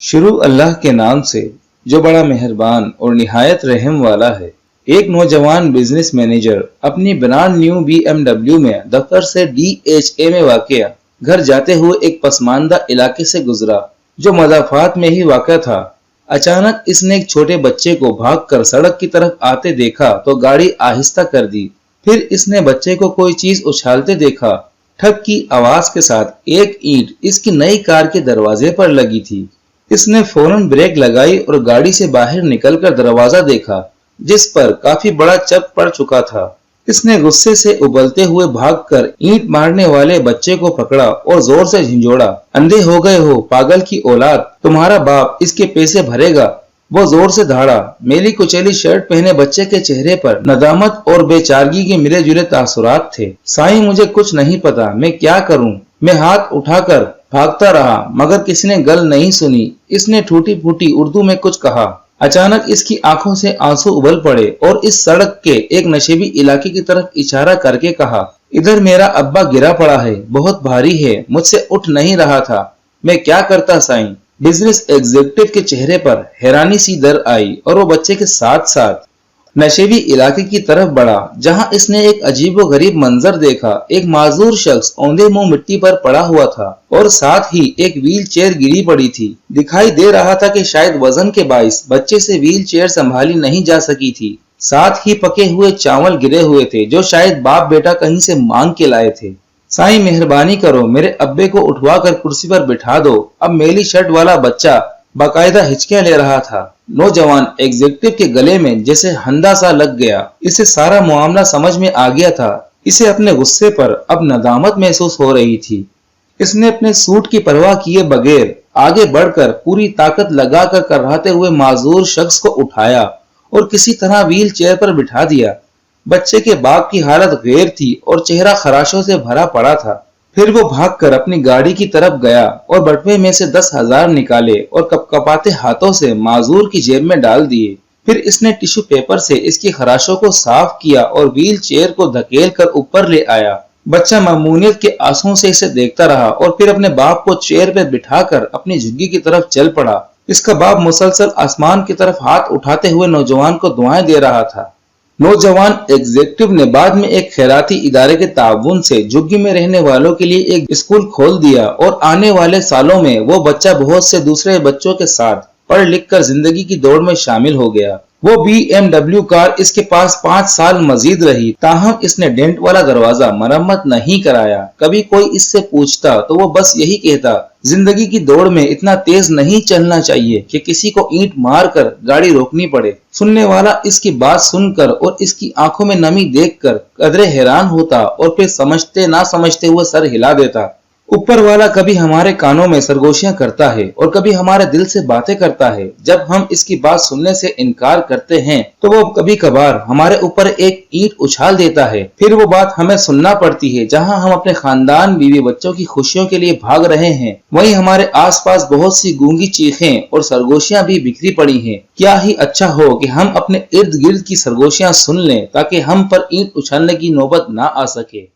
शुरू अल्लाह के नाम से जो बड़ा मेहरबान और निहायत रहम वाला है। एक नौजवान बिजनेस मैनेजर अपनी ब्रांड न्यू BMW में दफ्तर से DHA में वाक़या घर जाते हुए एक पसमानदा इलाके से गुजरा जो मज़ाफ़ात में ही वाक़ा था। अचानक इसने एक छोटे बच्चे को भागकर सड़क की तरफ आते देखा तो गाड़ी आहिस्ता कर दी। फिर इसने बच्चे को कोई चीज उछालते देखा। ठक की आवाज के साथ एक ईंट इसकी नई कार के दरवाजे पर लगी थी। इसने फौरन ब्रेक लगाई और गाड़ी से बाहर निकलकर दरवाजा देखा जिस पर काफी बड़ा चप पड़ चुका था। इसने गुस्से से उबलते हुए भागकर ईंट मारने वाले बच्चे को पकड़ा और जोर से झिंझोड़ा, अंधे हो गए हो पागल की औलाद, तुम्हारा बाप इसके पैसे भरेगा। वो जोर से धाड़ा। मेली कुचैली शर्ट पहने बच्चे के चेहरे पर नदामत और बेचारगी के मिले जुले तासुरात थे। साईं मुझे कुछ नहीं पता, मैं क्या करूं? मैं हाथ उठाकर भागता रहा मगर किसी ने गल नहीं सुनी। इसने टूटी फूटी उर्दू में कुछ कहा। अचानक इसकी आंखों से आंसू उबल पड़े और इस सड़क के एक नशेबी इलाके की तरफ इशारा करके कहा, इधर मेरा अब्बा गिरा पड़ा है, बहुत भारी है, मुझसे उठ नहीं रहा था, मैं क्या करता साईं? बिजनेस एग्जीक्यूटिव के चेहरे पर हैरानी सी दर आई और वो बच्चे के साथ साथ नशेबी इलाके की तरफ बढ़ा जहां इसने एक अजीबोगरीब मंजर देखा। एक माजूर शख्स औंधे मुंह मिट्टी पर पड़ा हुआ था और साथ ही एक व्हील चेयर गिरी पड़ी थी। दिखाई दे रहा था कि शायद वजन के बाइस बच्चे से व्हील चेयर संभाली नहीं जा सकी थी। साथ ही पके हुए चावल गिरे हुए थे जो शायद बाप बेटा कहीं से मांग के लाए थे। साईं मेहरबानी करो, मेरे अब्बे को उठवा कर कुर्सी पर बिठा दो। अब मेली शर्ट वाला बच्चा बाकायदा हिचकियां ले रहा था। नौजवान एग्जीक्यूटिव के गले में जैसे हंदा सा लग गया। इसे सारा मामला समझ में आ गया था। इसे अपने गुस्से पर अब नदामत महसूस हो रही थी। इसने अपने सूट की परवाह किए बगैर आगे बढ़कर पूरी ताकत लगाकर कराहते हुए माजूर शख्स को उठाया और किसी तरह व्हील चेयर पर बिठा दिया। बच्चे के बाप की हालत गैर थी और चेहरा खराशों से भरा पड़ा था। फिर वो भागकर अपनी गाड़ी की तरफ गया और बटुए में से 10,000 निकाले और कपकपाते हाथों से माजूर की जेब में डाल दिए। फिर इसने टिश्यू पेपर से इसकी खराशों को साफ किया और व्हील चेयर को धकेल कर ऊपर ले आया। बच्चा मामूनियत के आंसुओं से इसे देखता रहा और फिर अपने बाप को चेयर पर बिठाकर अपनी झुग्गी की तरफ चल पड़ा। इसका बाप मुसलसल आसमान की तरफ हाथ उठाते हुए नौजवान को दुआएं दे रहा था। नौजवान एग्जीक्यूटिव ने बाद में एक खैराती इदारे के ताउन से झुग्गी में रहने वालों के लिए एक स्कूल खोल दिया और आने वाले सालों में वो बच्चा बहुत से दूसरे बच्चों के साथ पढ़ लिख कर जिंदगी की दौड़ में शामिल हो गया। वो BMW कार इसके पास 5 साल मजीद रही, ताहम इसने डेंट वाला दरवाजा मरम्मत नहीं कराया। कभी कोई इससे पूछता तो वो बस यही कहता, जिंदगी की दौड़ में इतना तेज नहीं चलना चाहिए कि किसी को ईंट मार कर गाड़ी रोकनी पड़े। सुनने वाला इसकी बात सुनकर और इसकी आंखों में नमी देखकर कदरे हैरान होता और फिर समझते ना समझते हुए सर हिला देता। ऊपर वाला कभी हमारे कानों में सरगोशियां करता है और कभी हमारे दिल से बातें करता है। जब हम इसकी बात सुनने से इनकार करते हैं तो वो कभी कभार हमारे ऊपर एक ईंट उछाल देता है। फिर वो बात हमें सुनना पड़ती है। जहां हम अपने खानदान बीवी बच्चों की खुशियों के लिए भाग रहे हैं वहीं हमारे आसपास बहुत सी गूंगी चीखें और सरगोशियां भी बिखरी पड़ी हैं। क्या ही अच्छा हो कि हम अपने इर्द गिर्द की सरगोशियां सुन लें ताकि हम पर ईंट उछालने की नौबत ना आ सके।